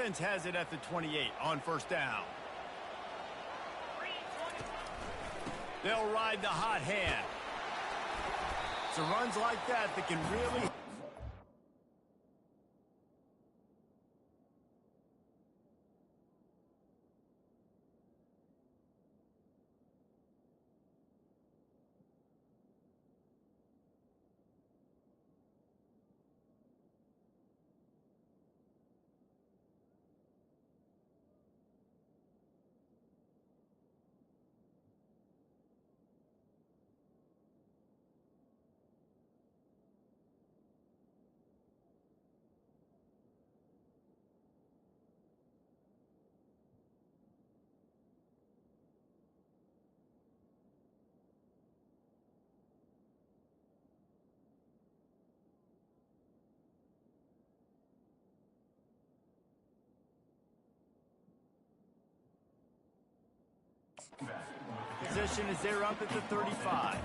Offense has it at the 28 on first down. They'll ride the hot hand. It's runs like that can really... Position is there up at the 35.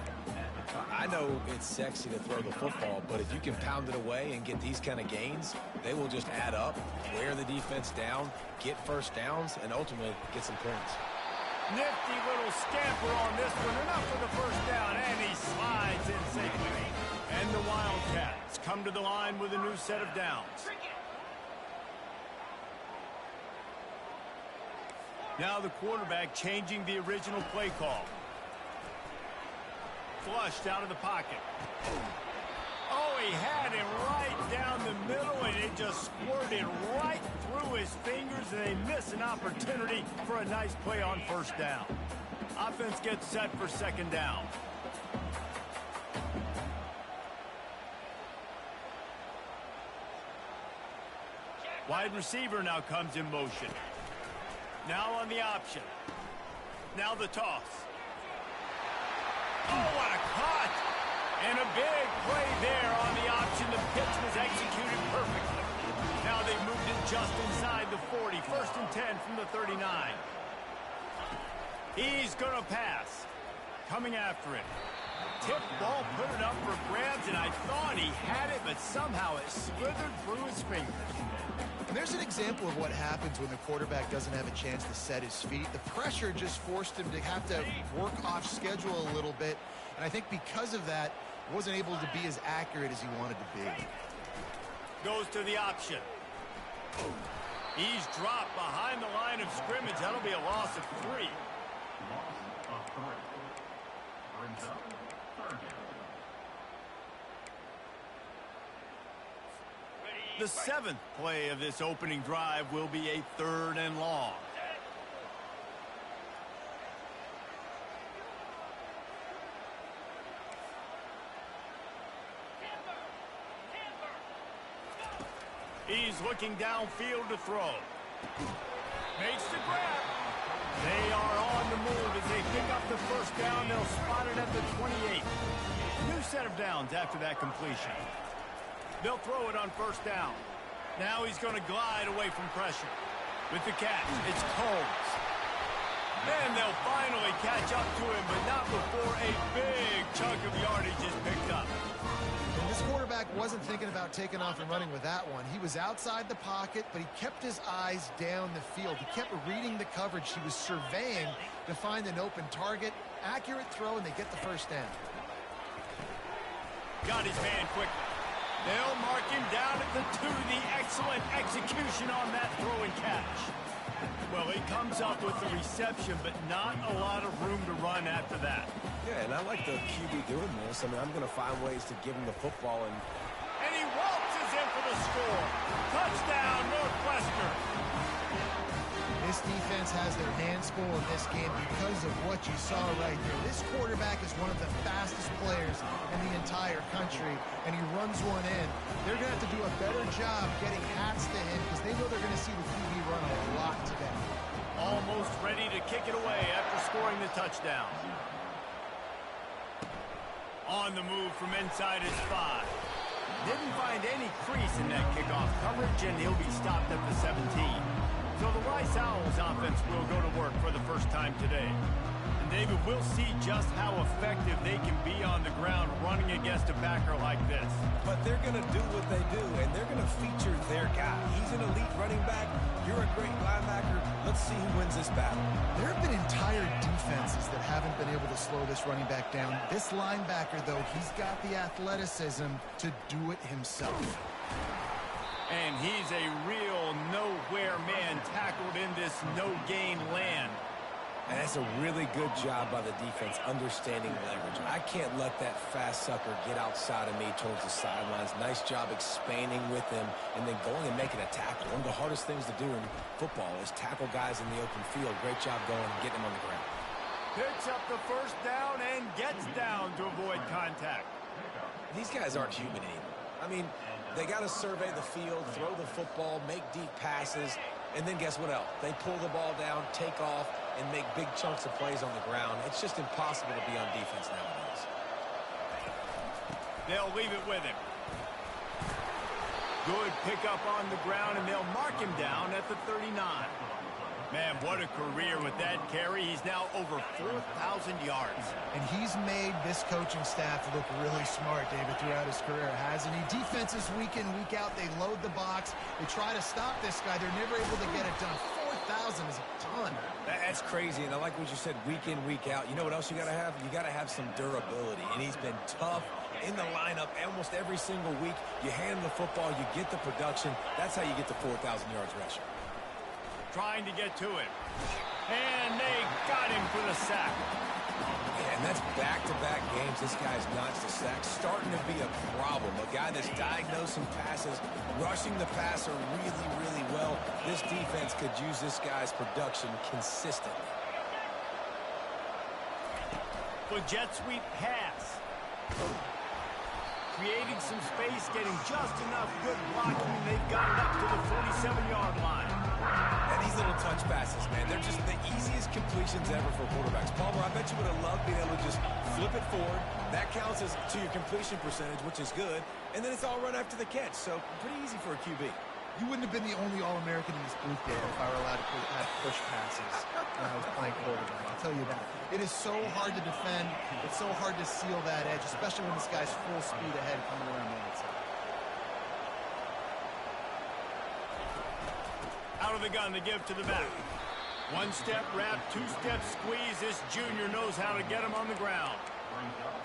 I know it's sexy to throw the football, but if you can pound it away and get these kind of gains, they will just add up, wear the defense down, get first downs, and ultimately get some points. Nifty little scamper on this one, enough for the first down, and he slides in safely. And the Wildcats come to the line with a new set of downs. Now the quarterback changing the original play call. Flushed out of the pocket. Oh, he had him right down the middle, and it just squirted right through his fingers, and they miss an opportunity for a nice play on first down. Offense gets set for second down. Wide receiver now comes in motion. Now on the option. Now the toss. Oh, what a cut! And a big play there on the option. The pitch was executed perfectly. Now they've moved it just inside the 40. First and 10 from the 39. He's going to pass. Coming after it. Tip ball, put it up for grabs, and I thought he had it, but somehow it slithered through his fingers. And there's an example of what happens when the quarterback doesn't have a chance to set his feet. The pressure just forced him to have to work off schedule a little bit. And I think because of that, wasn't able to be as accurate as he wanted to be. Goes to the option. He's dropped behind the line of scrimmage. That'll be a loss of 3. The 7th play of this opening drive will be a 3rd and long. He's looking downfield to throw. Makes the grab. They are on the move as they pick up the first down. They'll spot it at the 28. New set of downs after that completion. They'll throw it on first down. Now he's going to glide away from pressure. With the catch, it's Combs. Then they'll finally catch up to him, but not before a big chunk of yardage is picked up. And this quarterback wasn't thinking about taking off and running with that one. He was outside the pocket, but he kept his eyes down the field. He kept reading the coverage. He was surveying to find an open target. Accurate throw, and they get the first down. Got his man quickly. They'll mark him down at the 2. The excellent execution on that throw and catch. Well, he comes up with the reception, but not a lot of room to run after that. Yeah, and I like the QB doing this. I mean, I'm going to find ways to give him the football. And he waltzes in for the score. Touchdown, Northwestern. This defense has their hands full in this game because of what you saw right there. This quarterback is one of the fastest players in the entire country, and he runs one in. They're going to have to do a better job getting hats to him because they know they're going to see the QB run a lot today. Almost ready to kick it away after scoring the touchdown. On the move from inside his 5. Didn't find any crease in that kickoff coverage, and he'll be stopped at the 17. So the Rice Owls offense will go to work for the first time today. And David, we'll see just how effective they can be on the ground running against a backer like this. But they're going to do what they do, and they're going to feature their guy. He's an elite running back. You're another great linebacker. Let's see who wins this battle. There have been entire defenses that haven't been able to slow this running back down. This linebacker, though, he's got the athleticism to do it himself. And he's a real nowhere man tackled in this no-gain land. And that's a really good job by the defense understanding leverage. I can't let that fast sucker get outside of me towards the sidelines. Nice job expanding with him and then going and making a tackle. One of the hardest things to do in football is tackle guys in the open field. Great job going and getting them on the ground. Picks up the first down and gets down to avoid contact. These guys aren't human anymore. I mean, they got to survey the field, throw the football, make deep passes, and then guess what else? They pull the ball down, take off, and make big chunks of plays on the ground. It's just impossible to be on defense nowadays. They'll leave it with him. Good pickup on the ground, and they'll mark him down at the 39. Man, what a career with that carry. He's now over 4,000 yards. And he's made this coaching staff look really smart, David, throughout his career, hasn't he? Defenses week in, week out, they load the box. They try to stop this guy. They're never able to get it done. 4,000 is a ton. That's crazy, and I like what you said, week in, week out. You know what else you got to have? You got to have some durability, and he's been tough in the lineup almost every single week. You hand him the football, you get the production. That's how you get to 4,000 yards rushing. Trying to get to him. And they got him for the sack. Yeah, and that's back-to-back games this guy's notched the sack. Starting to be a problem. A guy that's diagnosing passes, rushing the passer really, really well. This defense could use this guy's production consistently. For jet sweep pass. Creating some space, getting just enough good blocking, and they've got it up to the 47-yard line. And these little touch passes, man, they're just the easiest completions ever for quarterbacks. Palmer, I bet you would have loved being able to just flip it forward. That counts as to your completion percentage, which is good. And then it's all run after the catch, so pretty easy for a QB. You wouldn't have been the only All-American in this booth, Dave, if I were allowed to have push passes when I was playing quarterback. I'll tell you that. It is so hard to defend. It's so hard to seal that edge, especially when this guy's full speed ahead coming around the outside. Out of the gun to give to the back. One-step wrap, two-step squeeze. This junior knows how to get him on the ground.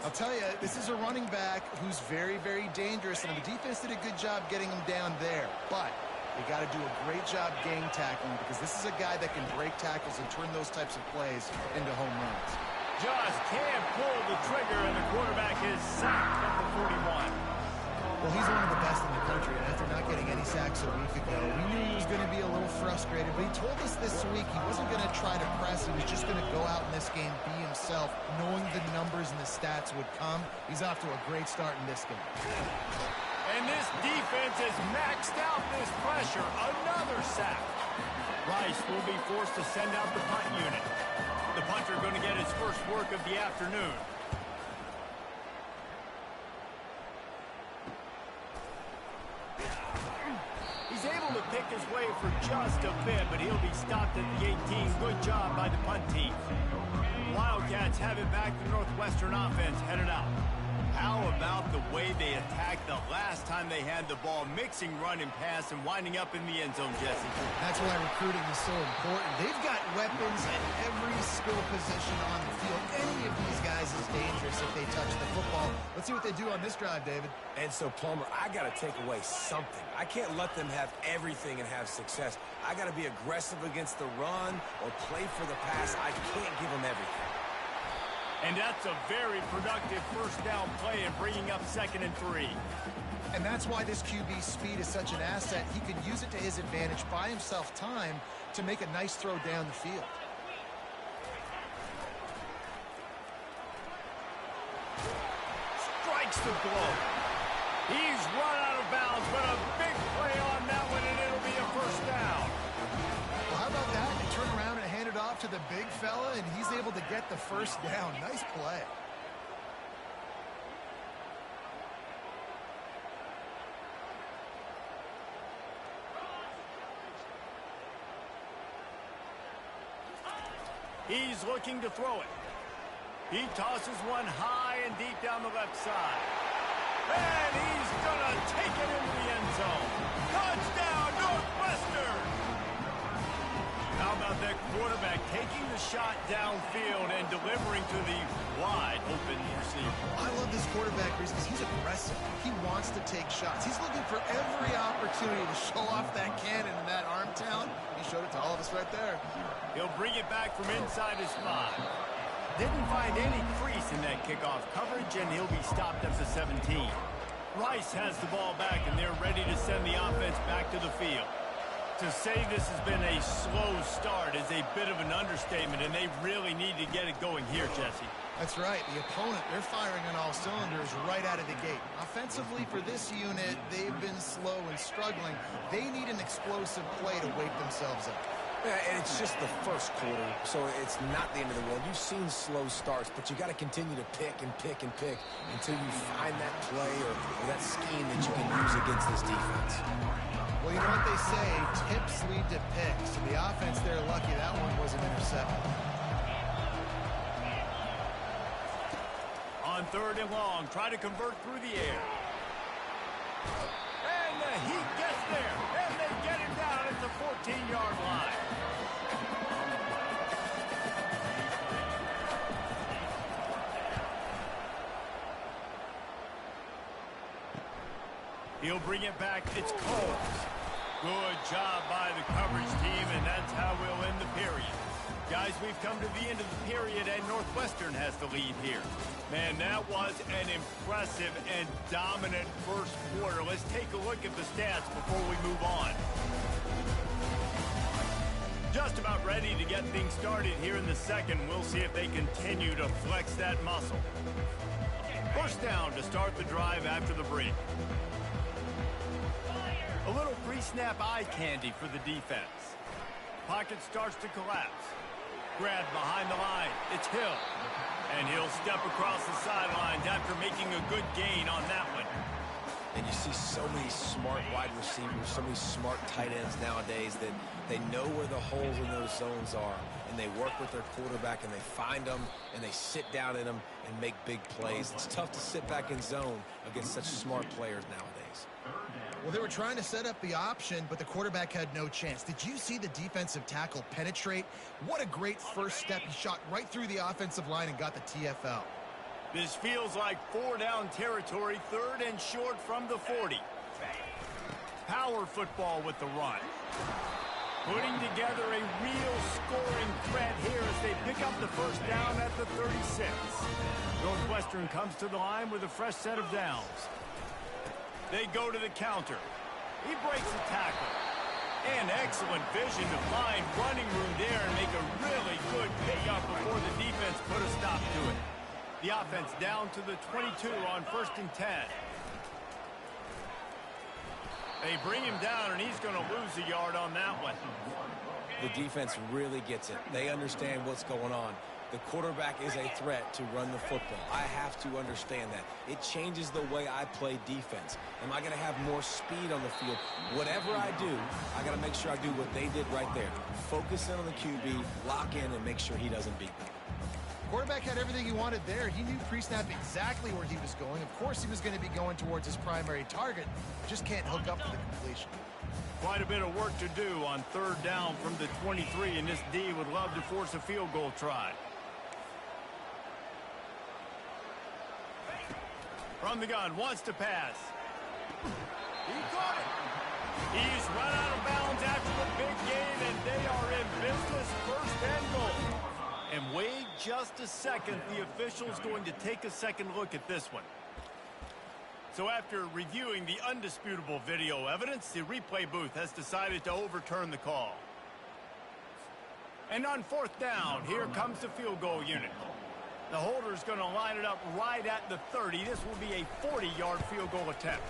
I'll tell you, this is a running back who's very, very dangerous, and the defense did a good job getting him down there. But they got to do a great job gang tackling because this is a guy that can break tackles and turn those types of plays into home runs. Just can't pull the trigger, and the quarterback is sacked at the 41. Well, he's one of the best in the country, and after not getting any sacks a week ago, we knew he was going to be a little frustrated, but he told us this week he wasn't going to try to press. He was just going to go out in this game, be himself, knowing the numbers and the stats would come. He's off to a great start in this game. And this defense has maxed out this pressure. Another sack. Rice will be forced to send out the punt unit. The punter going to get his first work of the afternoon. He's able to pick his way for just a bit, but he'll be stopped at the 18. Good job by the punt team. Wildcats have it back to Northwestern offense headed out. How about the way they attacked the last time they had the ball, mixing run and pass and winding up in the end zone, Jesse? That's why recruiting is so important. They've got weapons at every skill position on the field. Any of these guys is dangerous if they touch the football. Let's see what they do on this drive, David. And so, Palmer, I got to take away something. I can't let them have everything and have success. I got to be aggressive against the run or play for the pass. I can't give them everything. And that's a very productive first down play and bringing up 2nd and 3. And that's why this QB's speed is such an asset. He can use it to his advantage, buy himself time to make a nice throw down the field. Strikes the blow. He's run out of bounds, but a big play on that one, and it'll be a first down. Well, how about that? They turn around and hand it off to the big fella, and he's able to get the first down. Nice play. He's looking to throw it. He tosses one high and deep down the left side. And he's going to take it into the end zone. Touchdown, Northwestern! about that quarterback taking the shot downfield and delivering to the wide open receiver. I love this quarterback, Reese, because he's aggressive. He wants to take shots. He's looking for every opportunity to show off that cannon and that arm talent. He showed it to all of us right there. He'll bring it back from inside his 5. Didn't find any crease in that kickoff coverage, and he'll be stopped at the 17. Rice has the ball back, and they're ready to send the offense back to the field. To say this has been a slow start is a bit of an understatement, and they really need to get it going here, Jesse. That's right. The opponent, they're firing on all cylinders right out of the gate. Offensively, for this unit, they've been slow and struggling. They need an explosive play to wake themselves up. Yeah, and it's just the first quarter, so it's not the end of the world. You've seen slow starts, but you got to continue to pick and pick and pick until you find that play or that scheme that you can use against this defense. Well, you know what they say, tips lead to picks. So the offense, they're lucky that one wasn't intercepted. On 3rd and long, try to convert through the air. And he gets there, and they get him down at the 14-yard line. He'll bring it back. It's Coles. Good job by the coverage team, and that's how we'll end the period. Guys, we've come to the end of the period, and Northwestern has the lead here. Man, that was an impressive and dominant first quarter. Let's take a look at the stats before we move on. Just about ready to get things started here in the second. We'll see if they continue to flex that muscle. First down to start the drive after the break. A little pre-snap eye candy for the defense. Pocket starts to collapse. Grab behind the line. It's Hill. And he'll step across the sidelines after making a good gain on that one. And you see so many smart wide receivers, so many smart tight ends nowadays that they know where the holes in those zones are, and they work with their quarterback, and they find them, and they sit down in them and make big plays. It's tough to sit back in zone against such smart players nowadays. Well, they were trying to set up the option, but the quarterback had no chance. Did you see the defensive tackle penetrate? What a great first step. He shot right through the offensive line and got the TFL. This feels like 4-down territory, 3rd and short from the 40. Power football with the run. Putting together a real scoring threat here as they pick up the first down at the 36. Northwestern comes to the line with a fresh set of downs. They go to the counter. He breaks the tackle. And excellent vision to find running room there and make a really good pickup before the defense put a stop to it. The offense down to the 22 on 1st and 10. They bring him down, and he's going to lose a yard on that one. The defense really gets it. They understand what's going on. The quarterback is a threat to run the football. I have to understand that. It changes the way I play defense. Am I going to have more speed on the field? Whatever I do, I got to make sure I do what they did right there. Focus in on the QB, lock in, and make sure he doesn't beat me. Quarterback had everything he wanted there. He knew pre-snap exactly where he was going. Of course, he was going to be going towards his primary target. Just can't hook up for the completion. Quite a bit of work to do on 3rd down from the 23, and this D would love to force a field goal try. From the gun, wants to pass. He caught it. He's run out of bounds after the big gain, and they are in business, 1st and goal. And wait just a second, the official's going to take a second look at this one. So after reviewing the undisputable video evidence, the replay booth has decided to overturn the call. And on 4th down, here comes the field goal unit. The holder's going to line it up right at the 30. This will be a 40-yard field goal attempt.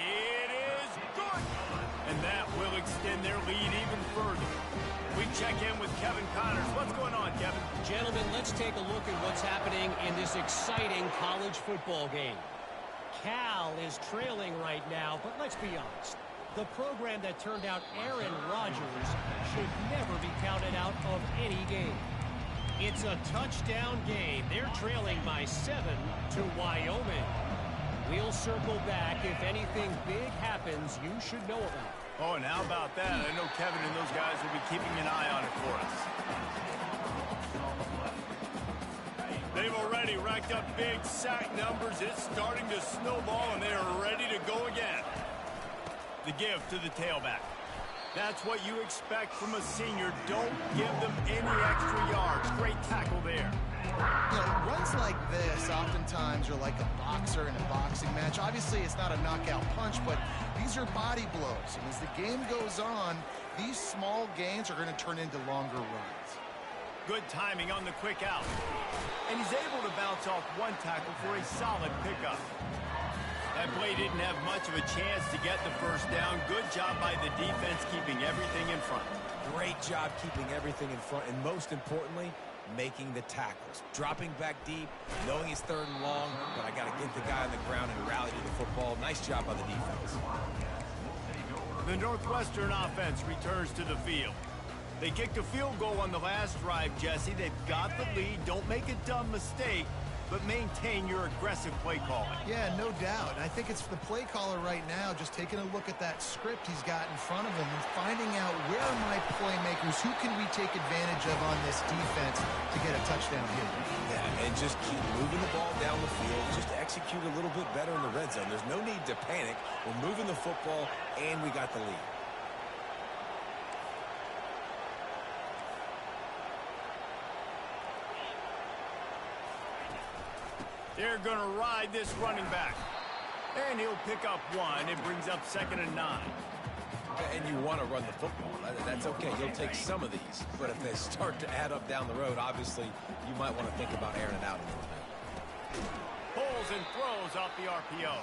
It is good! And that will extend their lead even further. We check in with Kevin Connors. What's going on, Kevin? Gentlemen, let's take a look at what's happening in this exciting college football game. Cal is trailing right now, but let's be honest. The program that turned out Aaron Rodgers should never be counted out of any game. It's a touchdown game. They're trailing by 7 to Wyoming. We'll circle back if anything big happens you should know about. Oh, and how about that? I know Kevin and those guys will be keeping an eye on it for us. They've already racked up big sack numbers. It's starting to snowball, and they are ready to go again. The give to the tailback. That's what you expect from a senior. Don't give them any extra yards. Great tackle there. You know, runs like this oftentimes are like a boxer in a boxing match. Obviously, it's not a knockout punch, but these are body blows. And as the game goes on, these small gains are going to turn into longer runs. Good timing on the quick out. And he's able to bounce off one tackle for a solid pickup. That play didn't have much of a chance to get the first down. Good job by the defense keeping everything in front. Great job keeping everything in front, and most importantly, making the tackles. Dropping back deep, knowing it's 3rd and long, but I got to get the guy on the ground and rally to the football. Nice job by the defense. The Northwestern offense returns to the field. They kicked a field goal on the last drive, Jesse. They've got the lead. Don't make a dumb mistake, but maintain your aggressive play calling. Yeah, no doubt. I think it's the play caller right now just taking a look at that script he's got in front of him and finding out where are my playmakers, who can we take advantage of on this defense to get a touchdown here. Yeah, and just keep moving the ball down the field. Just execute a little bit better in the red zone. There's no need to panic. We're moving the football, and we got the lead. They're going to ride this running back. And he'll pick up 1. It brings up 2nd and 9. And you want to run the football. That's okay. You'll take some of these. But if they start to add up down the road, obviously, you might want to think about airing it out a little bit. Pulls and throws off the RPO.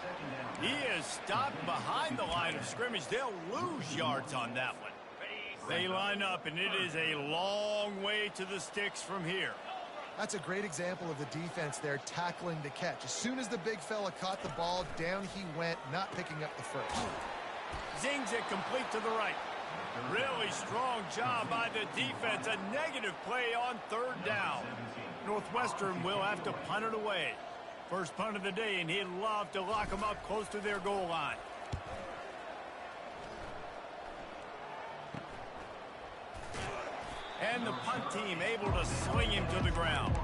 He is stopped behind the line of scrimmage. They'll lose yards on that one. They line up, and it is a long way to the sticks from here. That's a great example of the defense there tackling the catch. As soon as the big fella caught the ball, down he went, not picking up the first. Zings it complete to the right. Really strong job by the defense. A negative play on 3rd down. Northwestern will have to punt it away. First punt of the day, and he'd love to lock them up close to their goal line. And the punt team able to sling him to the ground.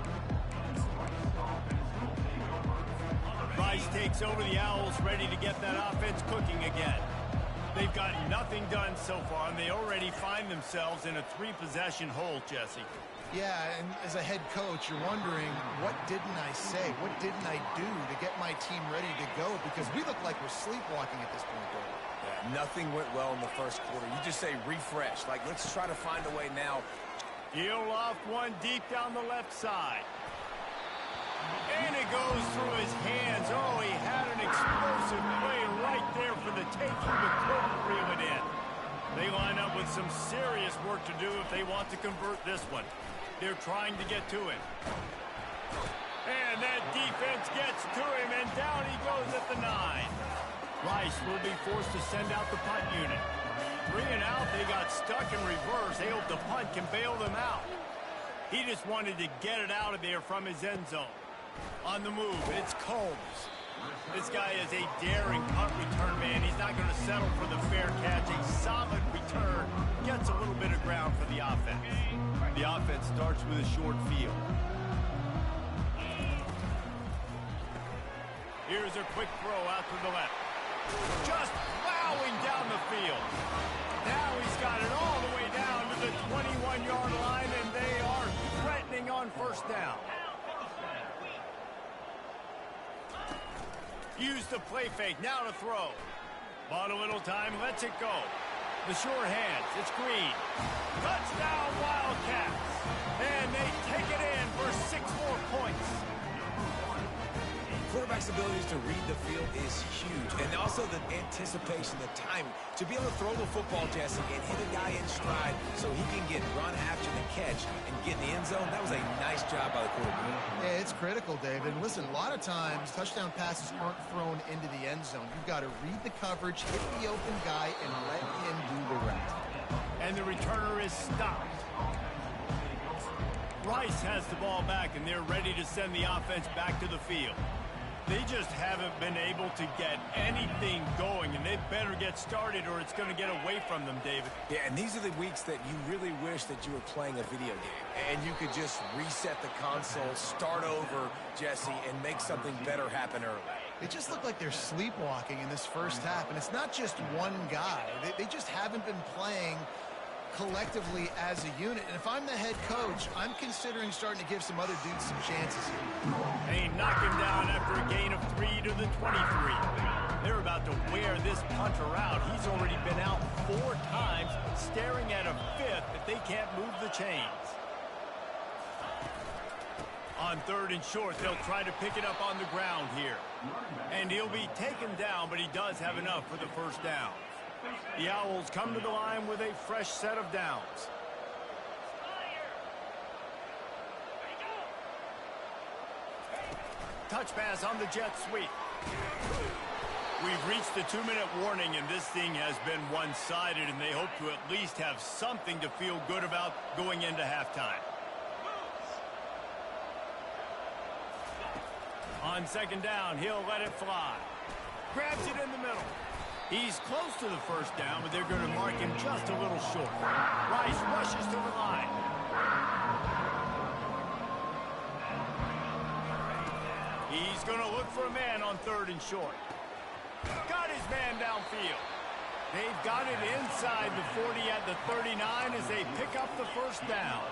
Rice takes over the Owls, ready to get that offense cooking again. They've got nothing done so far, and they already find themselves in a 3-possession hole, Jesse. Yeah, and as a head coach, you're wondering, what didn't I say? What didn't I do to get my team ready to go? Because we look like we're sleepwalking at this point, though. Yeah, nothing went well in the first quarter. You just say refresh. Like, let's try to find a way now. He'll loft one deep down the left side. And it goes through his hands. Oh, he had an explosive play right there for the taking, but couldn't reel it in. They line up with some serious work to do if they want to convert this one. They're trying to get to him. And that defense gets to him, and down he goes at the 9. Rice will be forced to send out the punt unit. 3 and out, they got stuck in reverse. They hope the punt can bail them out. He just wanted to get it out of there from his end zone. On the move, it's Combs. This guy is a daring punt return man. He's not going to settle for the fair catch. A solid return gets a little bit of ground for the offense. The offense starts with a short field. Here's a quick throw out to the left. Just plowing down the field. Now he's got it all the way down to the 21-yard line, and they are threatening on first down. Use the play fake, now to throw. Bought a little time, lets it go. The sure hands, it's Green. Touchdown Wildcats. And they take it in for 6 more points. Quarterback's abilities to read the field is huge. And also the anticipation, the timing. To be able to throw the football, Jesse, and hit a guy in stride so he can get run after the catch and get in the end zone, that was a nice job by the quarterback. Yeah, it's critical, David. And listen, a lot of times, touchdown passes aren't thrown into the end zone. You've got to read the coverage, hit the open guy, and let him do the rest. And the returner is stopped. Rice has the ball back, and they're ready to send the offense back to the field. They just haven't been able to get anything going, and they better get started or it's going to get away from them, David. Yeah, and these are the weeks that you really wish that you were playing a video game and you could just reset the console, start over, Jesse, and make something better happen early. It just looked like they're sleepwalking in this first half, and it's not just one guy. They just haven't been playing collectively as a unit. And if I'm the head coach, I'm considering starting to give some other dudes some chances here. They knock him down after a gain of 3 to the 23. They're about to wear this punter out. He's already been out 4 times, staring at a 5th if they can't move the chains. On 3rd and short, they'll try to pick it up on the ground here. And he'll be taken down, but he does have enough for the first down. The Owls come to the line with a fresh set of downs. Touch pass on the jet sweep. We've reached the 2-minute warning, and this thing has been one-sided, and they hope to at least have something to feel good about going into halftime. On 2nd down, he'll let it fly. Grabs it in the middle. He's close to the first down, but they're going to mark him just a little short. Rice rushes to the line. He's going to look for a man on 3rd and short. Got his man downfield. They've got it inside the 40 at the 39 as they pick up the first down.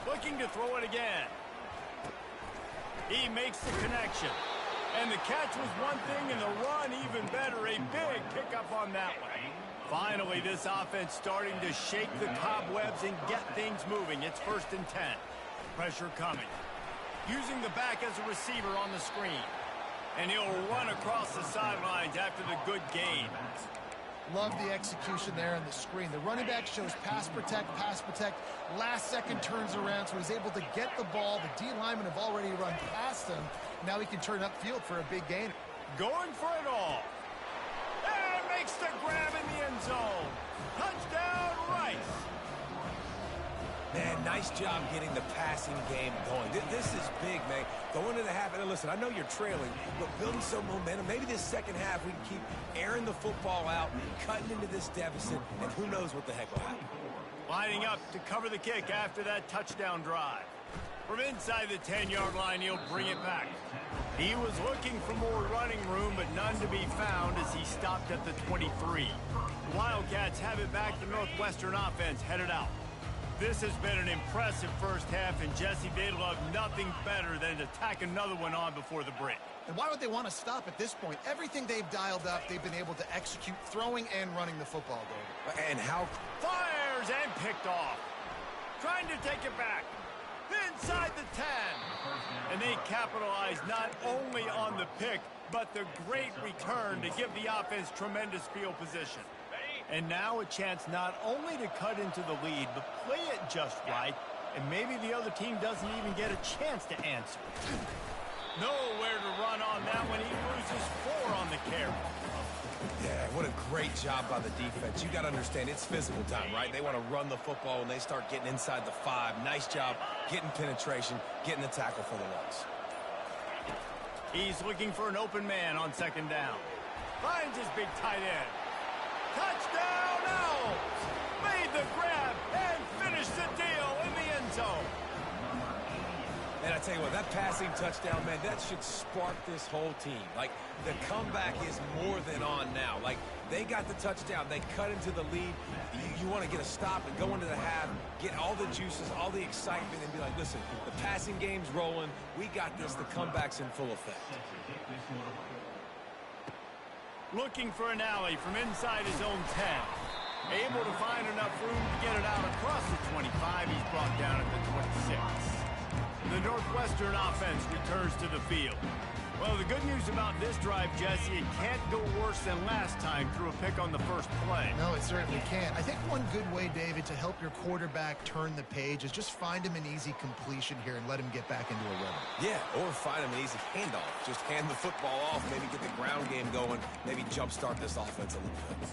Looking to throw it again. He makes the connection. And the catch was one thing, and the run even better. A big pickup on that one. Finally, this offense starting to shake the cobwebs and get things moving. It's 1st and 10. Pressure coming. Using the back as a receiver on the screen. And he'll run across the sidelines after the good gain. Love the execution there on the screen. The running back shows pass protect. Last second turns around, so he's able to get the ball. The D linemen have already run past him. Now he can turn upfield for a big gain. Going for it all. And makes the grab in the end zone. Touchdown, Rice. Man, nice job getting the passing game going. This is big, man. Going into the half, and listen, I know you're trailing, but building some momentum. Maybe this second half we can keep airing the football out, cutting into this deficit, and who knows what the heck will happen. Lining up to cover the kick after that touchdown drive. From inside the 10-yard line, he'll bring it back. He was looking for more running room, but none to be found as he stopped at the 23. The Wildcats have it back. The Northwestern offense headed out. This has been an impressive first half, and Jesse, they love nothing better than to tack another one on before the break. And why would they want to stop at this point? Everything they've dialed up, they've been able to execute, throwing and running the football, David. And how... Fires and picked off. Trying to take it back. Inside the 10. And they capitalize not only on the pick, but the great return to give the offense tremendous field position. And now a chance not only to cut into the lead, but play it just right, and maybe the other team doesn't even get a chance to answer. Nowhere to run on that one. He loses 4 on the carry. Yeah, what a great job by the defense. You got to understand, it's physical time, right? They want to run the football when they start getting inside the 5. Nice job getting penetration, getting the tackle for the loss. He's looking for an open man on 2nd down. Finds his big tight end. Touchdown, Owls! Made the grab and finished the deal in the end zone. And I tell you what, that passing touchdown, man, that should spark this whole team. Like, the comeback is more than on now. Like, they got the touchdown. They cut into the lead. You want to get a stop and go into the half, get all the juices, all the excitement, and be like, listen, the passing game's rolling. We got this. The comeback's in full effect. Looking for an alley from inside his own 10. Able to find enough room to get it out across the 25. He's brought down at the 26. The Northwestern offense returns to the field. Well, the good news about this drive, Jesse, it can't go worse than last time through a pick on the first play. No, it certainly can't. I think one good way, David, to help your quarterback turn the page is just find him an easy completion here and let him get back into a rhythm. Yeah, or find him an easy handoff. Just hand the football off, maybe get the ground game going, maybe jumpstart this offense a little bit.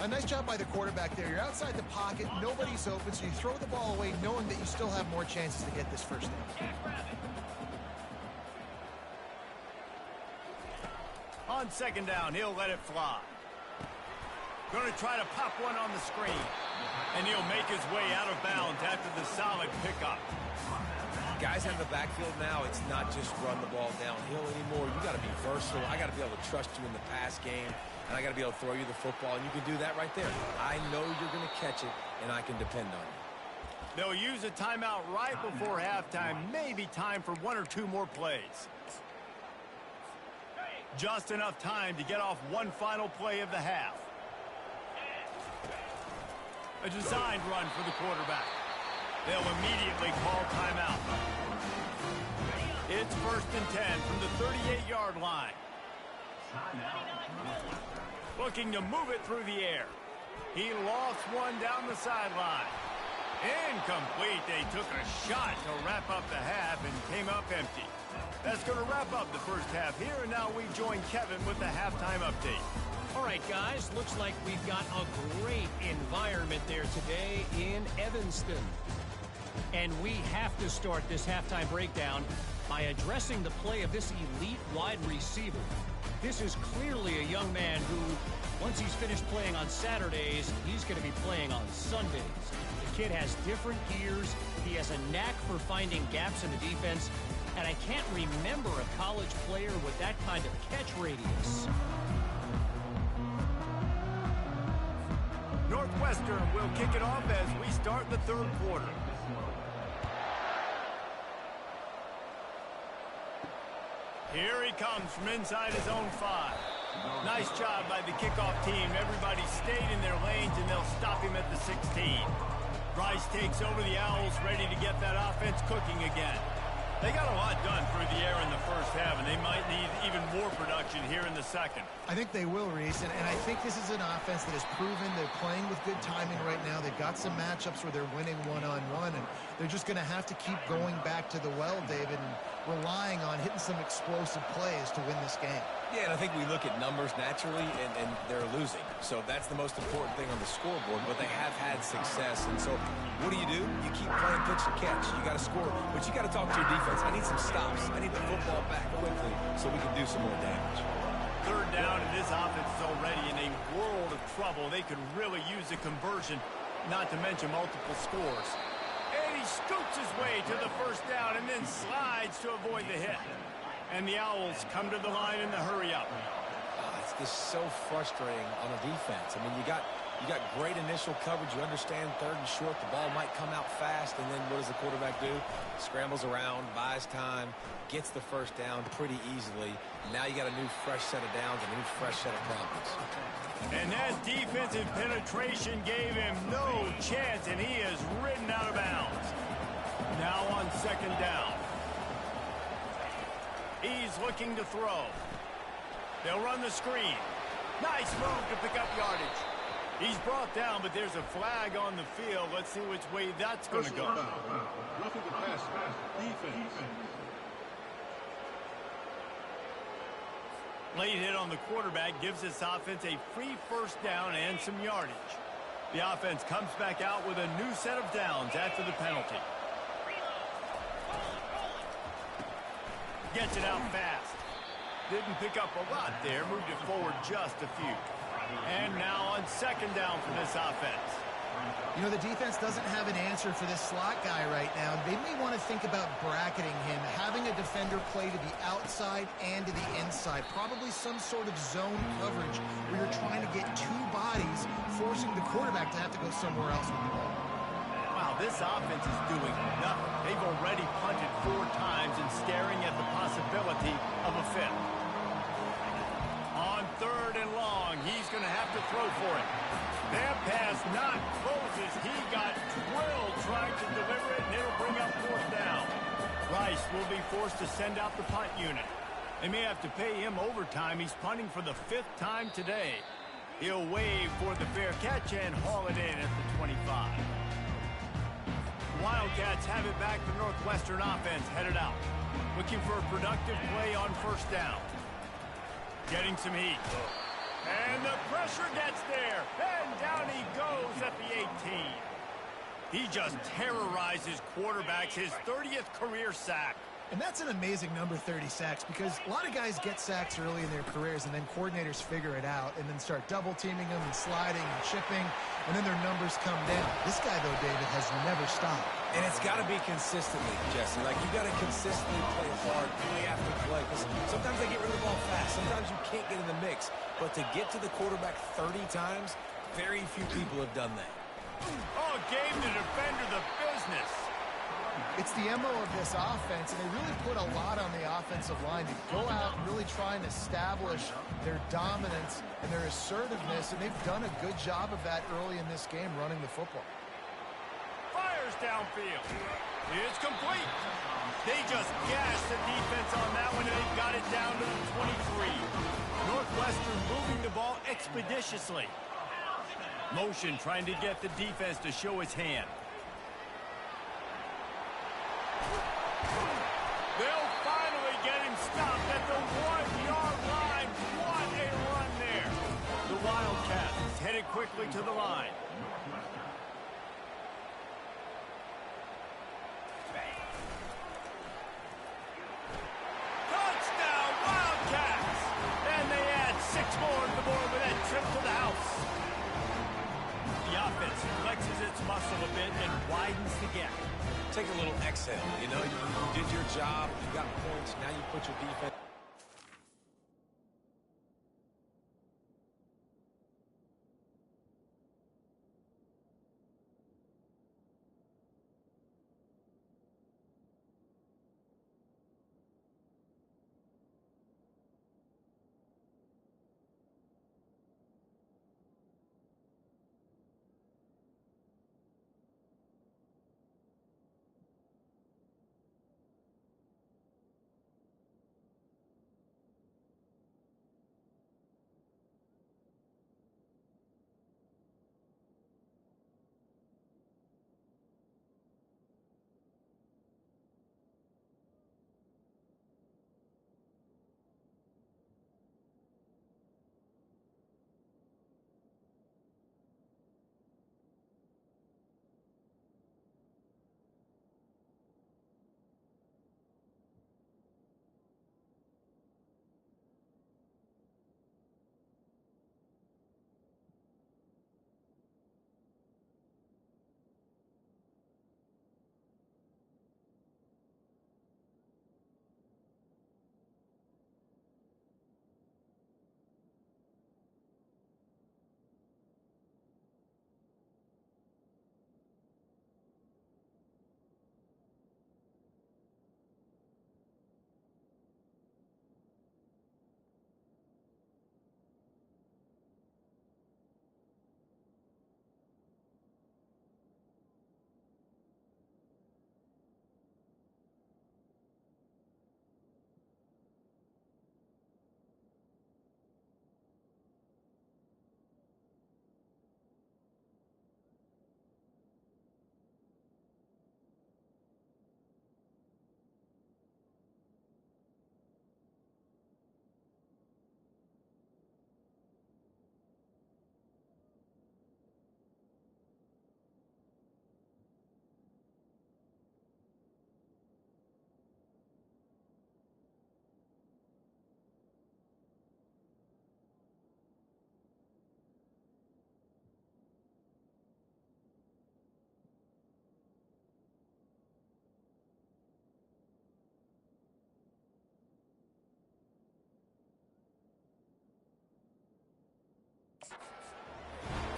A nice job by the quarterback there. You're outside the pocket, nobody's open, so you throw the ball away knowing that you still have more chances to get this first down. On second down, he'll let it fly. Going to try to pop one on the screen. And he'll make his way out of bounds after the solid pickup. Guys in the backfield now, it's not just run the ball downhill anymore. You got to be versatile. I got to be able to trust you in the pass game, and I got to be able to throw you the football, and you can do that right there. I know you're going to catch it, and I can depend on you. They'll use a timeout right before halftime. Maybe time for one or two more plays. Just enough time to get off one final play of the half. A designed run for the quarterback. They'll immediately call timeout. It's 1st and 10 from the 38-yard line. Looking to move it through the air. He lost one down the sideline. Incomplete. They took a shot to wrap up the half and came up empty. That's going to wrap up the first half here, and now we join Kevin with the halftime update. All right, guys, looks like we've got a great environment there today in Evanston. And we have to start this halftime breakdown by addressing the play of this elite wide receiver. This is clearly a young man who, once he's finished playing on Saturdays, he's going to be playing on Sundays. The kid has different gears. He has a knack for finding gaps in the defense. And I can't remember a college player with that kind of catch radius. Northwestern will kick it off as we start the third quarter. Here he comes from inside his own 5. Nice job by the kickoff team. Everybody stayed in their lanes, and they'll stop him at the 16. Rice takes over the Owls, ready to get that offense cooking again. They got a lot done through the air in the first half, and they might need even more production here in the second. I think they will, Reese, and I think this is an offense that has proven they're playing with good timing right now. They've got some matchups where they're winning one-on-one, and they're just going to have to keep going back to the well, David, and relying on hitting some explosive plays to win this game. Yeah, and I think we look at numbers naturally, and they're losing. So that's the most important thing on the scoreboard, but they have had success. And so what do? You keep playing pitch and catch. You got to score, but you got to talk to your defense. I need some stops. I need the football back quickly so we can do some more damage. Third down, and this offense is already in a world of trouble. They could really use a conversion, not to mention multiple scores. And he scoots his way to the first down and then slides to avoid the hit. And the Owls come to the line in the hurry-up. It's just so frustrating on a defense. I mean, you got great initial coverage. You understand 3rd and short. The ball might come out fast, and then what does the quarterback do? Scrambles around, buys time, gets the first down pretty easily. Now you got a new fresh set of downs, a new fresh set of problems. And that defensive penetration gave him no chance, and he is ridden out of bounds. Now on second down. He's looking to throw. They'll run the screen. Nice move to pick up yardage. He's brought down, but there's a flag on the field. Let's see which way that's going to go. Roughing the pass. Defense. Late hit on the quarterback gives this offense a free first down and some yardage. The offense comes back out with a new set of downs after the penalty. Gets it out fast. Didn't pick up a lot there. Moved it forward just a few. And now on second down for this offense. You know, the defense doesn't have an answer for this slot guy right now. They may want to think about bracketing him, having a defender play to the outside and to the inside. Probably some sort of zone coverage where you're trying to get two bodies, forcing the quarterback to have to go somewhere else with the ball. Wow, this offense is doing nothing. They've already punted 4 times and staring at the possibility of a 5th. On 3rd and long, he's going to have to throw for it. That pass not closes. He got drilled trying to deliver it, and it'll bring up 4th down. Rice will be forced to send out the punt unit. They may have to pay him overtime. He's punting for the 5th time today. He'll wave for the fair catch and haul it in at the 25. Wildcats have it back. The Northwestern offense headed out. Looking for a productive play on first down. Getting some heat. And the Pressure gets there, and down he goes at the 18. He just terrorizes quarterbacks, his 30th career sack. And that's an amazing number, 30 sacks, because a lot of guys get sacks early in their careers, and then coordinators figure it out and then start double-teaming them and sliding and chipping, and then their numbers come down. This guy, though, David, has never stopped. And it's got to be consistently, Jesse. Like, you got to consistently play hard, play after play. Because sometimes they get rid of the ball fast. Sometimes you can't get in the mix. But to get to the quarterback 30 times, very few people have done that. Oh, gave the defender the business. It's the MO of this offense, and they really put a lot on the offensive line to go out and really try and establish their dominance and their assertiveness, and they've done a good job of that early in this game running the football. Fires downfield. It's complete. They just gashed the defense on that one, and they got it down to the 23. Northwestern moving the ball expeditiously. Motion trying to get the defense to show its hand. They'll finally get him stopped at the 1-yard line. What a run there. The Wildcats headed quickly to the line. Touchdown, Wildcats! And they add 6 more to the board with that trip to the house. The offense flexes its muscle a bit and widens the gap. Take a little exhale. You know, you did your job. You got points. Now you put your defense.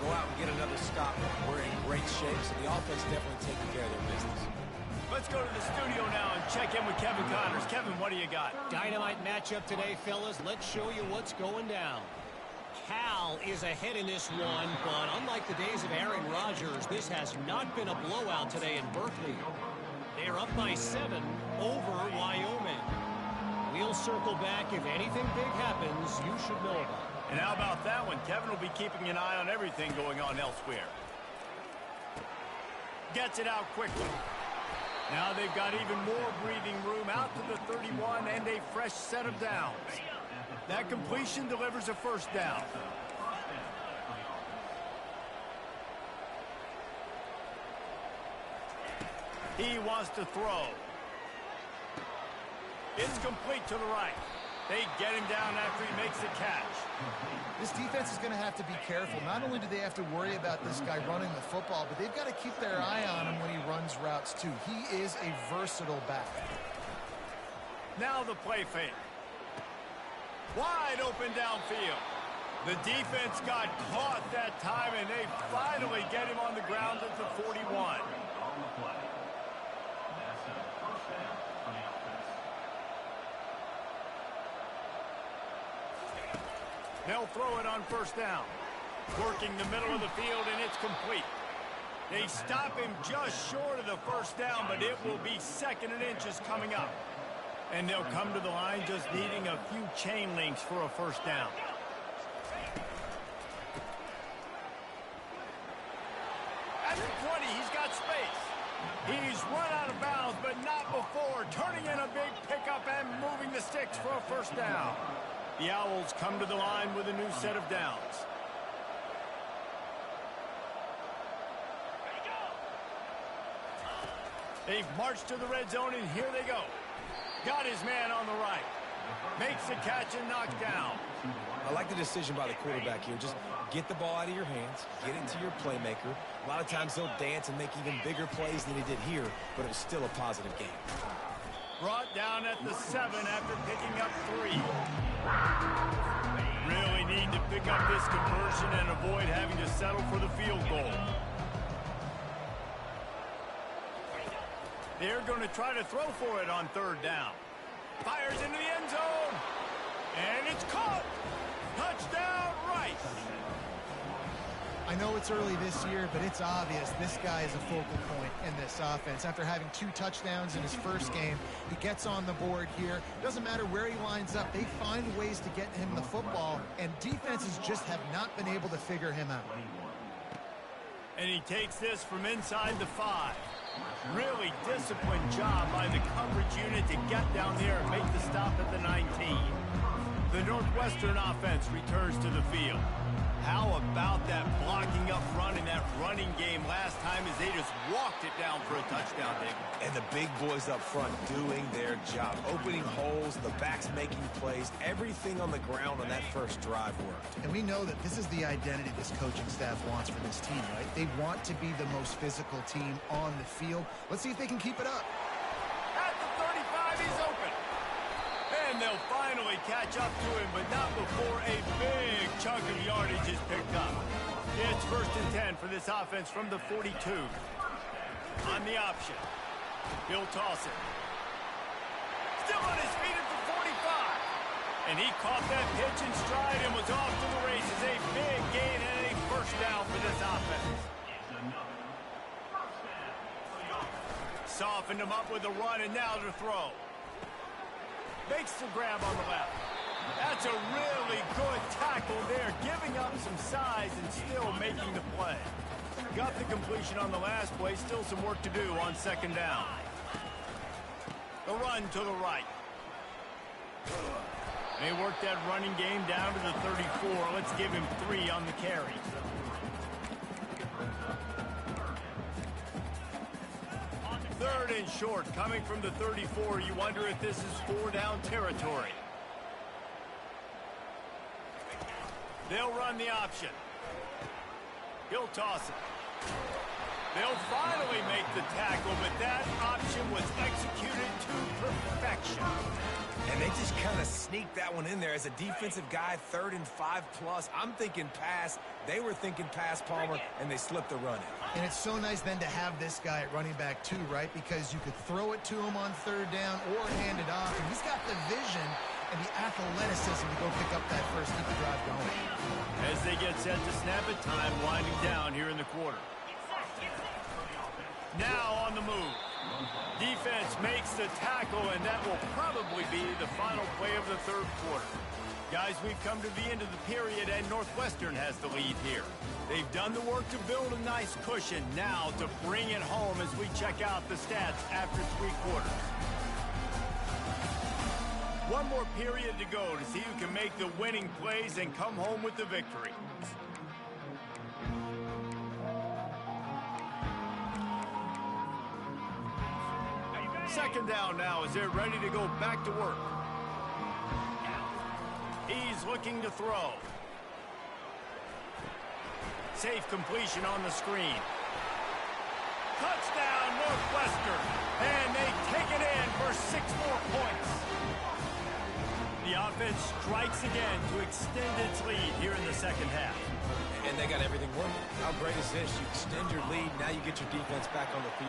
Go out and get another stop. We're in great shape, so the offense definitely taking care of their business. Let's go to the studio now and check in with Kevin Connors. Kevin, what do you got? Dynamite matchup today, fellas. Let's show you what's going down. Cal is ahead in this one, but unlike the days of Aaron Rodgers, this has not been a blowout today in Berkeley. They're up by 7 over Wyoming. We'll circle back. If anything big happens, you should know about it. And how about that one? Kevin will be keeping an eye on everything going on elsewhere. Gets it out quickly. Now they've got even more breathing room out to the 31 and a fresh set of downs. That completion delivers a first down. He wants to throw. It's complete to the right. They get him down after he makes the catch. This defense is going to have to be careful. Not only do they have to worry about this guy running the football, but they've got to keep their eye on him when he runs routes too. He is a versatile back. Now the play fake. Wide open downfield. The defense got caught that time, and they finally get him on the ground at the 41. They'll throw it on first down. Working the middle of the field, and it's complete. They stop him just short of the first down, but it will be 2nd and inches coming up. And they'll come to the line just needing a few chain links for a first down. At the 20, he's got space. He's run out of bounds, but not before. Turning in a big pickup and moving the sticks for a first down. The Owls come to the line with a new set of downs. They've marched to the red zone, and here they go. Got his man on the right. Makes the catch and knocked down. I like the decision by the quarterback here. Just get the ball out of your hands, get it to your playmaker. A lot of times he'll dance and make even bigger plays than he did here, but it was still a positive game. Brought down at the 7 after picking up 3. Really need to pick up this conversion and avoid having to settle for the field goal. They're going to try to throw for it on 3rd down. Fires into the end zone. And it's caught. Touchdown, Rice. I know it's early this year, but it's obvious this guy is a focal point in this offense. After having 2 touchdowns in his first game, he gets on the board here. Doesn't matter where he lines up. They find ways to get him the football, and defenses just have not been able to figure him out. And he takes this from inside the 5. Really disciplined job by the coverage unit to get down there and make the stop at the 19. The Northwestern offense returns to the field. How about that blocking up run in that running game last time as they just walked it down for a touchdown, Dick? And the big boys up front doing their job. Opening holes, the backs making plays. Everything on the ground on that first drive worked. And we know that this is the identity this coaching staff wants for this team, right? They want to be the most physical team on the field. Let's see if they can keep it up. At the 35, he's open. And they'll finally catch up to him, but not before a big chunk of yardage is picked up. It's 1st and 10 for this offense from the 42. On the option. He'll toss it. Still on his feet at the 45. And he caught that pitch in stride and was off to the races. A big gain and a first down for this offense. Softened him up with a run, and now to throw. Makes the grab on the left. That's a really good tackle there, giving up some size and still making the play. Got the completion on the last play, still some work to do on 2nd down. The run to the right. They work that running game down to the 34. Let's give him 3 on the carry. Third and short, coming from the 34. You wonder if this is 4-down territory. They'll run the option. He'll toss it. They'll finally make the tackle, but that option was executed to perfection. And they just kind of sneaked that one in there. As a defensive guy, 3rd and 5+. I'm thinking pass. They were thinking pass, Palmer, and they slipped the run in. And it's so nice then to have this guy at running back too, right? Because you could throw it to him on 3rd down or hand it off. And he's got the vision and the athleticism to go pick up that first, keep the drive going. As they get set to snap it, time winding down here in the quarter. Now on the move. Defense makes the tackle, and that will probably be the final play of the 3rd quarter. Guys, we've come to the end of the period, and Northwestern has the lead here. They've done the work to build a nice cushion. Now to bring it home as we check out the stats after 3 quarters. One more period to go to see who can make the winning plays and come home with the victory. Second down now as they're ready to go back to work. He's looking to throw. Safe completion on the screen. Touchdown, Northwestern. And they take it in for 6 more points. The offense strikes again to extend its lead here in the second half. And they got everything working. How great is this? You extend your lead, now you get your defense back on the field.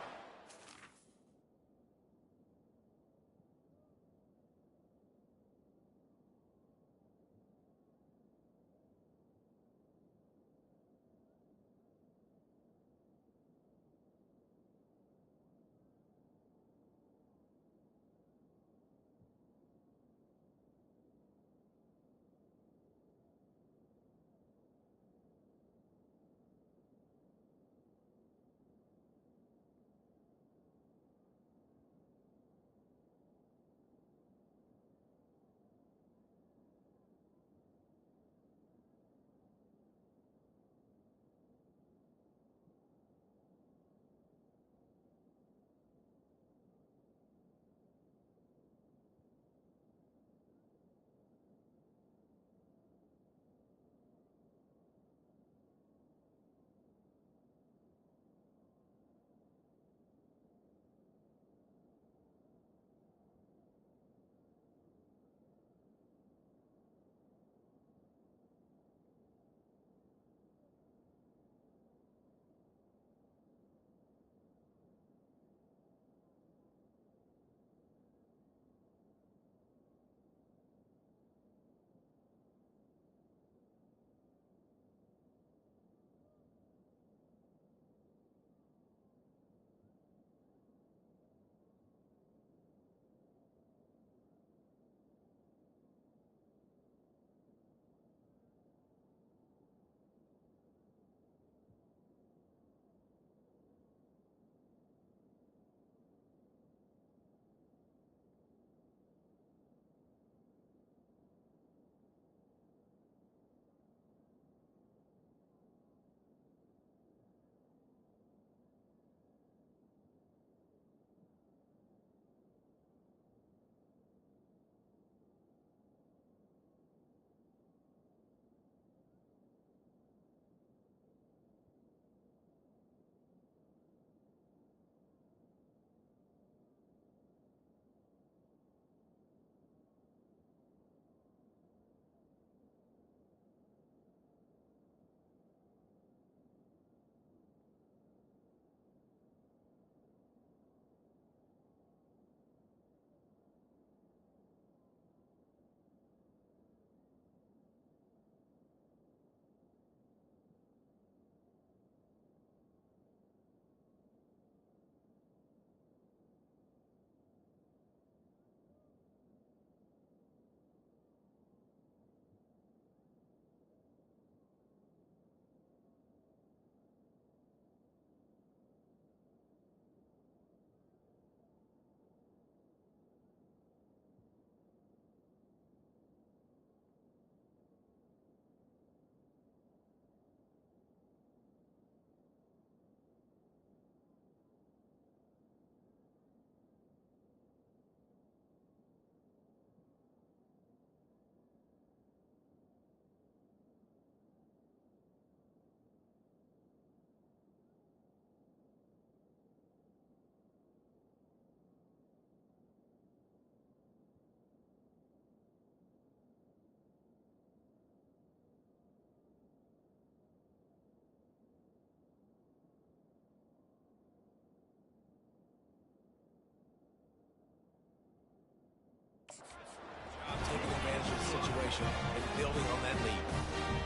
Taking advantage of the situation and building on that lead.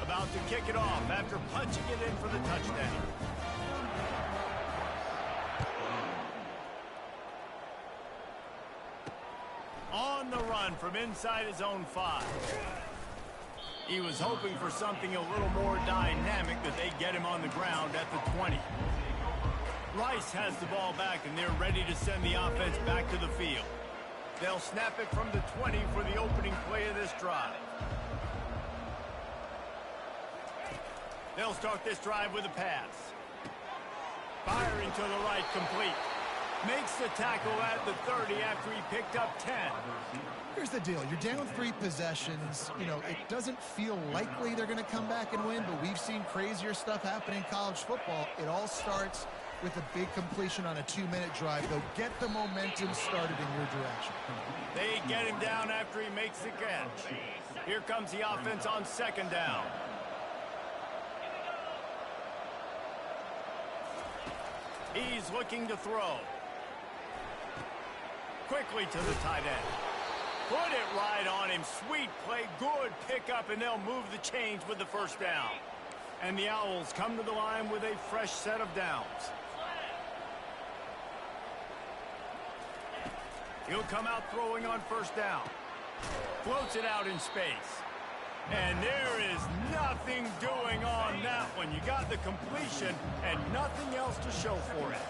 About to kick it off after punching it in for the touchdown. On the run from inside his own 5. He was hoping for something a little more dynamic, that they get him on the ground at the 20. Rice has the ball back, and they're ready to send the offense back to the field. They'll snap it from the 20 for the opening play of this drive. They'll start this drive with a pass. Firing to the right, complete. Makes the tackle at the 30 after he picked up 10. Here's the deal. You're down 3 possessions. You know, it doesn't feel likely they're going to come back and win, but we've seen crazier stuff happen in college football. It all starts with a big completion on a 2-minute drive. They'll get the momentum started in your direction. They get him down after he makes the catch. Here comes the offense on 2nd down. He's looking to throw. Quickly to the tight end. Put it right on him. Sweet play. Good pickup, and they'll move the chains with the 1st down. And the Owls come to the line with a fresh set of downs. He'll come out throwing on 1st down. Floats it out in space. And there is nothing doing on that one. You got the completion and nothing else to show for it.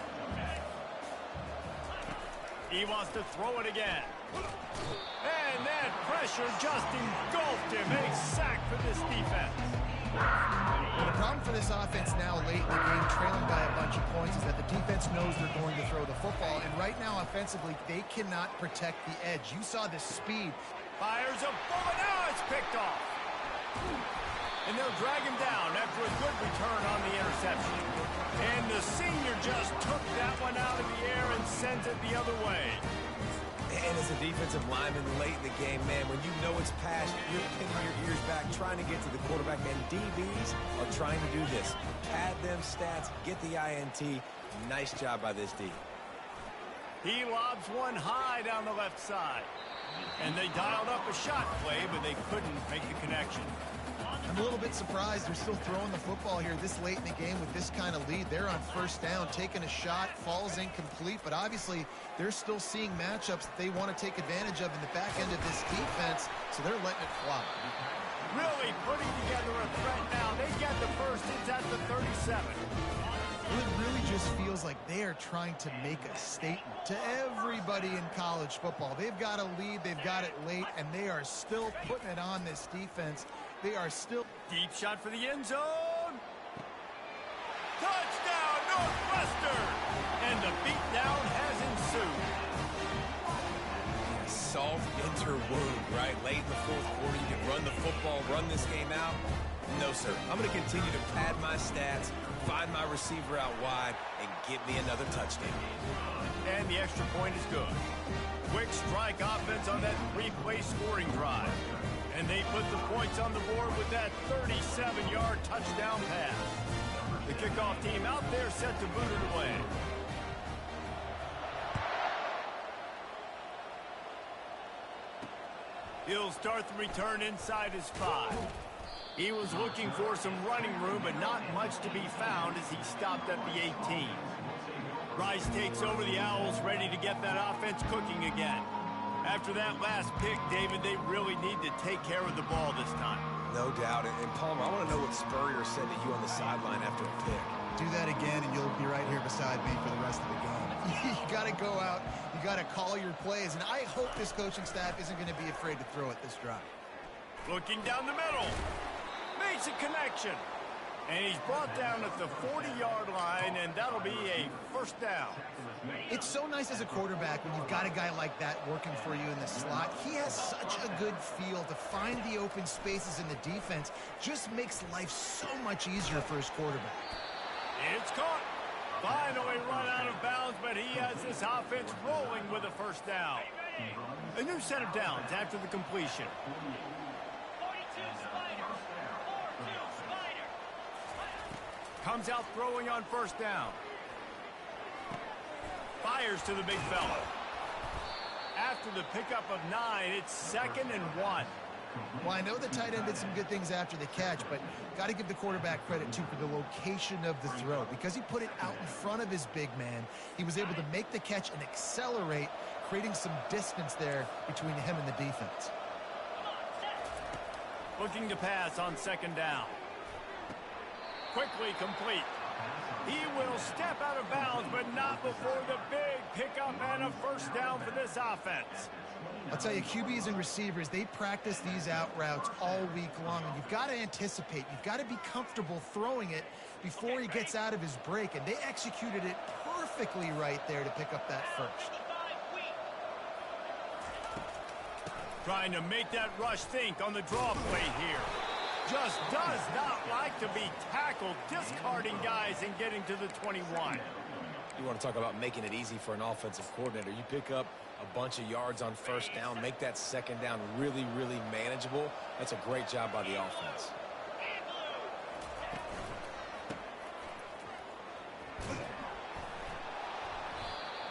He wants to throw it again. And that pressure just engulfed him. A sack for this defense. The problem for this offense now late in the game, trailing by a bunch of points, is that the defense knows they're going to throw the football. And right now, offensively, they cannot protect the edge. You saw the speed. Fires a bullet. Now it's picked off. And they'll drag him down after a good return on the interception. And the senior just took that one out of the air and sends it the other way. And as a defensive lineman late in the game, man, when you know it's past, you're pinning your ears back, trying to get to the quarterback. And DBs are trying to do this. Pad them stats, get the INT. Nice job by this D. He lobs one high down the left side. And they dialed up a shot play, but they couldn't make the connection. I'm a little bit surprised they're still throwing the football here this late in the game with this kind of lead. They're on 1st down, taking a shot, falls incomplete, but obviously they're still seeing matchups that they want to take advantage of in the back end of this defense, so they're letting it fly. Really putting together a threat now. They get the first. It's at the 37. It really just feels like they are trying to make a statement to everybody in college football. They've got a lead, they've got it late, and they are still putting it on this defense. They are still... Deep shot for the end zone. Touchdown, Northwestern! And the beatdown has ensued. Salt into wound, right? Late in the 4th quarter, you can run the football, run this game out. No, sir. I'm going to continue to pad my stats, find my receiver out wide, and get me another touchdown. And the extra point is good. Quick strike offense on that 3-play scoring drive. And they put the points on the board with that 37-yard touchdown pass. The kickoff team out there set to boot it away. He'll start the return inside his 5. He was looking for some running room, but not much to be found as he stopped at the 18. Rice takes over the Owls, ready to get that offense cooking again. After that last pick, David, they really need to take care of the ball this time. No doubt. And Palmer, I want to know what Spurrier said to you on the sideline after a pick. Do that again, and you'll be right here beside me for the rest of the game. You got to go out. You got to call your plays. And I hope this coaching staff isn't going to be afraid to throw it this drive. Looking down the middle. Makes a connection. And he's brought down at the 40-yard line, and that'll be a 1st down. It's so nice as a quarterback when you've got a guy like that working for you in the slot. He has such a good feel to find the open spaces in the defense. Just makes life so much easier for his quarterback. It's caught. Finally run out of bounds, but he has this offense rolling with a 1st down. A new set of downs after the completion. Comes out throwing on 1st down. Fires to the big fella. After the pickup of 9, it's 2nd and 1. Well, I know the tight end did some good things after the catch, but got to give the quarterback credit, too, for the location of the throw. Because he put it out in front of his big man, he was able to make the catch and accelerate, creating some distance there between him and the defense. Looking to pass on 2nd down. Quickly complete. He will step out of bounds, but not before the big pickup and a 1st down for this offense. I'll tell you, QBs and receivers, they practice these out routes all week long, and you've got to anticipate. You've got to be comfortable throwing it before he gets out of his break, and they executed it perfectly perfectly right there to pick up that first. Trying to make that rush think on the draw play here. Just does not like to be tackled, discarding guys and getting to the 21. You want to talk about making it easy for an offensive coordinator. You pick up a bunch of yards on first down, make that second down really, really manageable. That's a great job by the offense.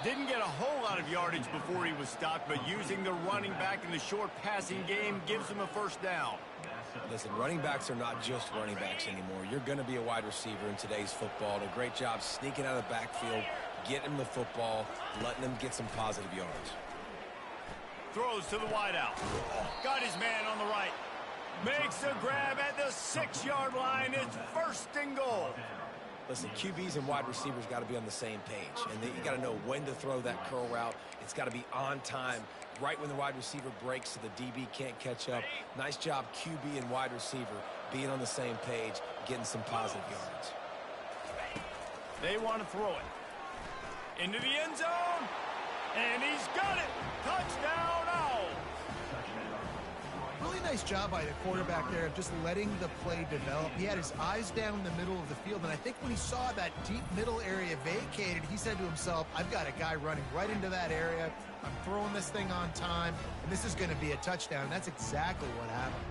Didn't get a whole lot of yardage before he was stopped, but using the running back in the short passing game gives him a first down. Listen, running backs are not just running backs anymore. You're going to be a wide receiver in today's football. A great job sneaking out of the backfield, getting him the football, letting him get some positive yards. Throws to the wideout. Got his man on the right. Makes a grab at the 6-yard line. It's first and goal. Listen, QBs and wide receivers got to be on the same page, and you got to know when to throw that curl route. It's got to be on time, right when the wide receiver breaks so the DB can't catch up. Nice job, QB and wide receiver, being on the same page, getting some positive yards. They want to throw it. Into the end zone, and he's got it. Touchdown, Owls. Really nice job by the quarterback there of just letting the play develop. He had his eyes down the middle of the field, and I think when he saw that deep middle area vacated, he said to himself, I've got a guy running right into that area. I'm throwing this thing on time, and this is going to be a touchdown. And that's exactly what happened.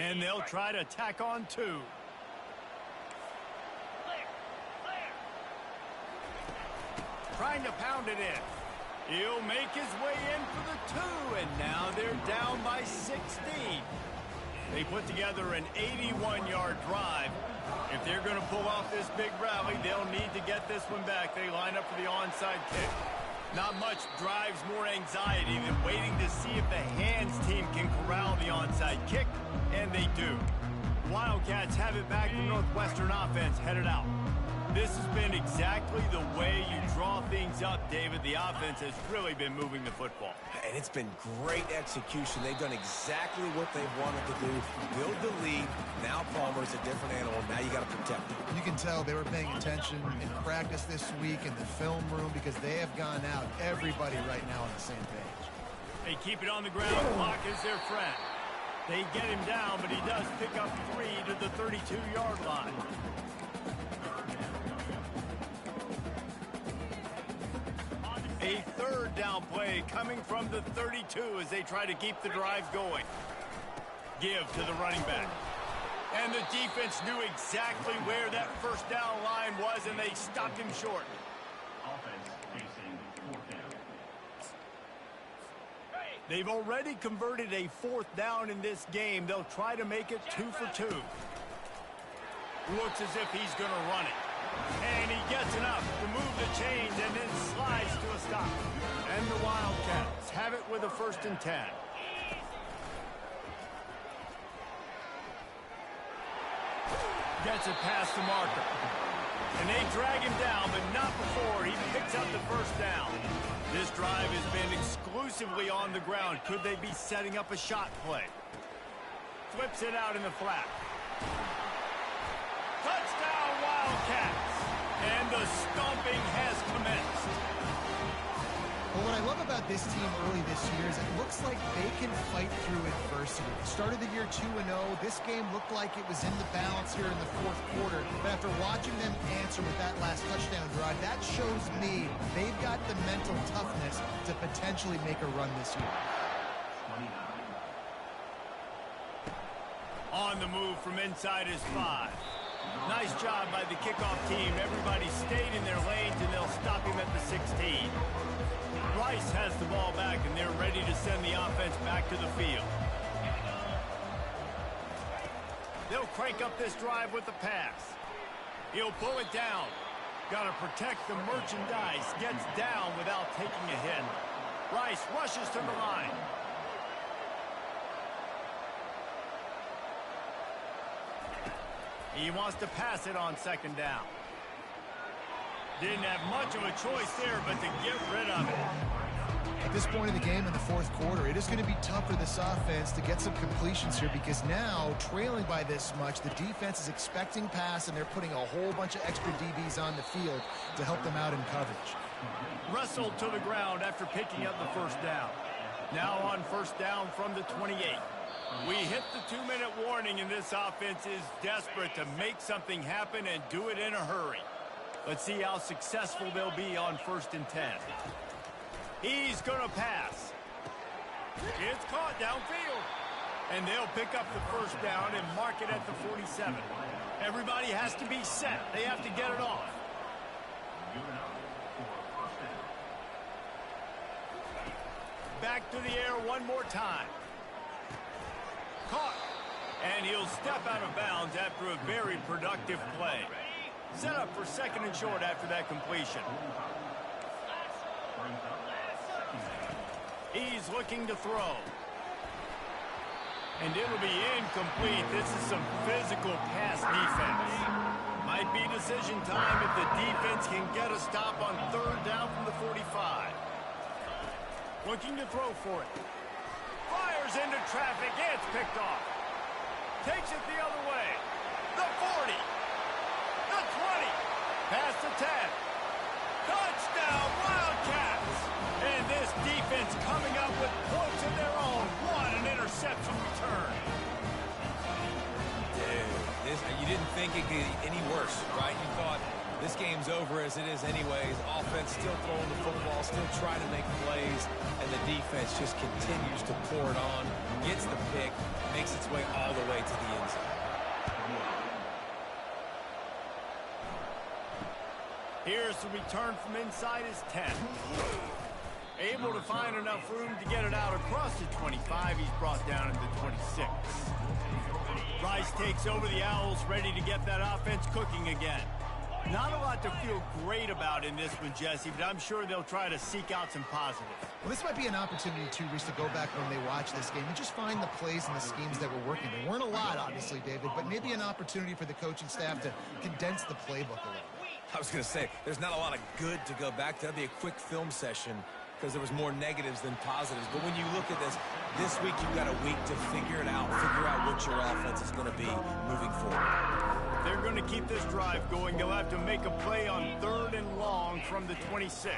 And they'll try to tack on 2. Trying to pound it in. He'll make his way in for the 2, and now they're down by 16. They put together an 81-yard drive. If they're going to pull off this big rally, they'll need to get this one back. They line up for the onside kick. Not much drives more anxiety than waiting to see if the hands team can corral the onside kick, and they do. The Wildcats have it back to Northwestern offense headed out. This has been exactly the way you draw things up, David. The offense has really been moving the football. And it's been great execution. They've done exactly what they've wanted to do. Build the lead. Now Palmer's a different animal. Now you got to protect him. You can tell they were paying attention in practice this week in the film room because they have gone out, everybody right now on the same page. They keep it on the ground. Clock is their friend. They get him down, but he does pick up 3 to the 32-yard line. A third down play coming from the 32 as they try to keep the drive going. Give to the running back. And the defense knew exactly where that first down line was, and they stopped him short. They've already converted a 4th down in this game. They'll try to make it 2 for 2. Looks as if he's going to run it. And he gets enough to move the chains and then slides to a stop. And the Wildcats have it with a 1st and 10. Gets it past the marker. And they drag him down, but not before he picks up the 1st down. This drive has been exclusively on the ground. Could they be setting up a shot play? Flips it out in the flat. Touchdown, Wildcats! And the stomping has commenced. Well, what I love about this team early this year is it looks like they can fight through adversity. They started the year 2-0. This game looked like it was in the balance here in the 4th quarter. But after watching them answer with that last touchdown drive, that shows me they've got the mental toughness to potentially make a run this year. On the move from inside is 5. Nice job by the kickoff team. Everybody stayed in their lanes, and they'll stop him at the 16. Rice has the ball back, and they're ready to send the offense back to the field. They'll crank up this drive with the pass. He'll pull it down. Got to protect the merchandise. Gets down without taking a hit. Rice rushes to the line. He wants to pass it on 2nd down. Didn't have much of a choice there, but to get rid of it. At this point of the game in the fourth quarter, it is going to be tough for this offense to get some completions here because now, trailing by this much, the defense is expecting pass, and they're putting a whole bunch of extra DBs on the field to help them out in coverage. Wrestled to the ground after picking up the first down. Now on first down from the 28. We hit the 2-minute warning, and this offense is desperate to make something happen and do it in a hurry. Let's see how successful they'll be on 1st and 10. He's going to pass. It's caught downfield. And they'll pick up the first down and mark it at the 47. Everybody has to be set. They have to get it off. Back to the air one more time. Caught. And he'll step out of bounds after a very productive play. Set up for 2nd and short after that completion. He's looking to throw. And it'll be incomplete. This is some physical pass defense. Might be decision time if the defense can get a stop on 3rd down from the 45. Looking to throw for it. Fires into traffic. It's picked off. Takes it the other way. The 40. The 20. Past the 10. Touchdown, Wildcats. And this defense coming up with points of their own. What an interception return. Dude, you didn't think it could get any worse, right? You thought this game's over as it is anyways. Offense still throwing the football, still trying to make plays, and the defense just continues to pour it on, gets the pick, makes its way all the way to the end zone. Here's the return from inside his 10. Able to find enough room to get it out across the 25. He's brought down at the 26. Rice takes over the Owls, ready to get that offense cooking again. Not a lot to feel great about in this one, Jesse, but I'm sure they'll try to seek out some positives. Well, this might be an opportunity, too, Reese, to go back when they watch this game and just find the plays and the schemes that were working. There weren't a lot, obviously, David, but maybe an opportunity for the coaching staff to condense the playbook a little. I was going to say, there's not a lot of good to go back to. That'd be a quick film session because there was more negatives than positives. But when you look at this week you've got a week to figure it out, figure out what your offense is going to be moving forward. They're going to keep this drive going. They'll have to make a play on 3rd and long from the 26.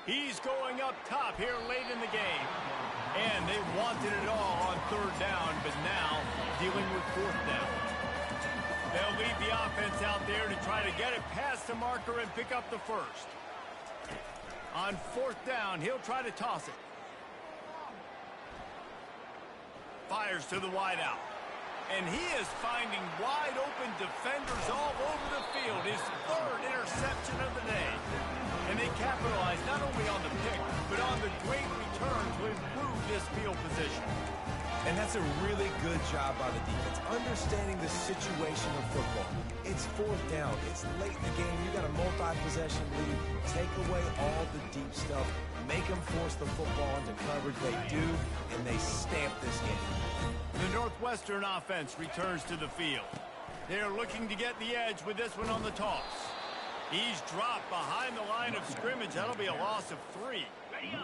He's going up top here late in the game. And they wanted it all on 3rd down, but now dealing with 4th down. They'll lead the offense out there to try to get it past the marker and pick up the first. On 4th down, he'll try to toss it. Fires to the wideout. And he is finding wide-open defenders all over the field. His 3rd interception of the day. And they capitalize not only on the pick, but on the great return to improve this field position. And that's a really good job by the defense, understanding the situation of football. It's 4th down. It's late in the game. You got a multi-possession lead. Take away all the deep stuff. Make them force the football into coverage. They do, and they stamp this game. The Northwestern offense returns to the field. They're looking to get the edge with this one on the toss. He's dropped behind the line of scrimmage. That'll be a loss of 3.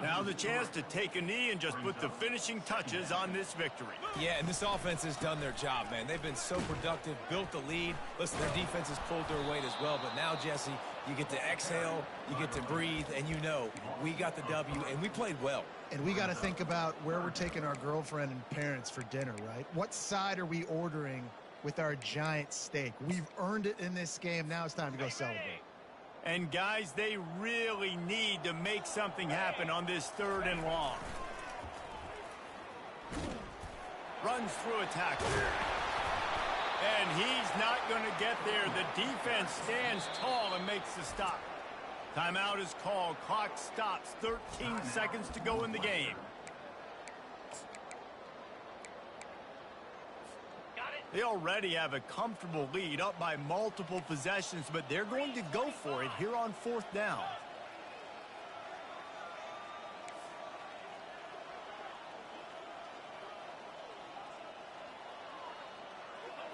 Now the chance to take a knee and just put the finishing touches on this victory. Yeah, and this offense has done their job, man. They've been so productive, built the lead. Listen, their defense has pulled their weight as well. But now, Jesse, you get to exhale, you get to breathe, and you know we got the W, and we played well. And we got to think about where we're taking our girlfriend and parents for dinner, right? What side are we ordering with our giant steak? We've earned it in this game. Now it's time to go celebrate. And, guys, they really need to make something happen on this 3rd and long. Runs through a tackle. And he's not going to get there. The defense stands tall and makes the stop. Timeout is called. Clock stops. 13 seconds to go in the game. They already have a comfortable lead, up by multiple possessions, but they're going to go for it here on 4th down.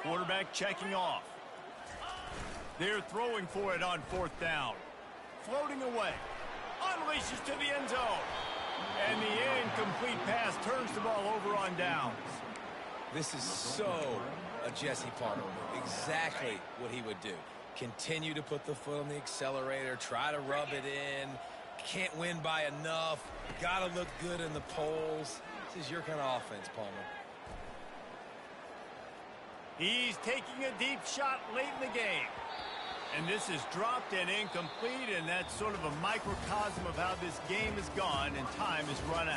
Quarterback checking off. They're throwing for it on 4th down. Floating away. Unleashes to the end zone. And the incomplete pass turns the ball over on downs. This is so a Jesse Palmer move. Exactly what he would do. Continue to put the foot on the accelerator. Try to rub it in. Can't win by enough. Got to look good in the polls. This is your kind of offense, Palmer. He's taking a deep shot late in the game. And this is dropped and incomplete, and that's sort of a microcosm of how this game has gone, and time has run out.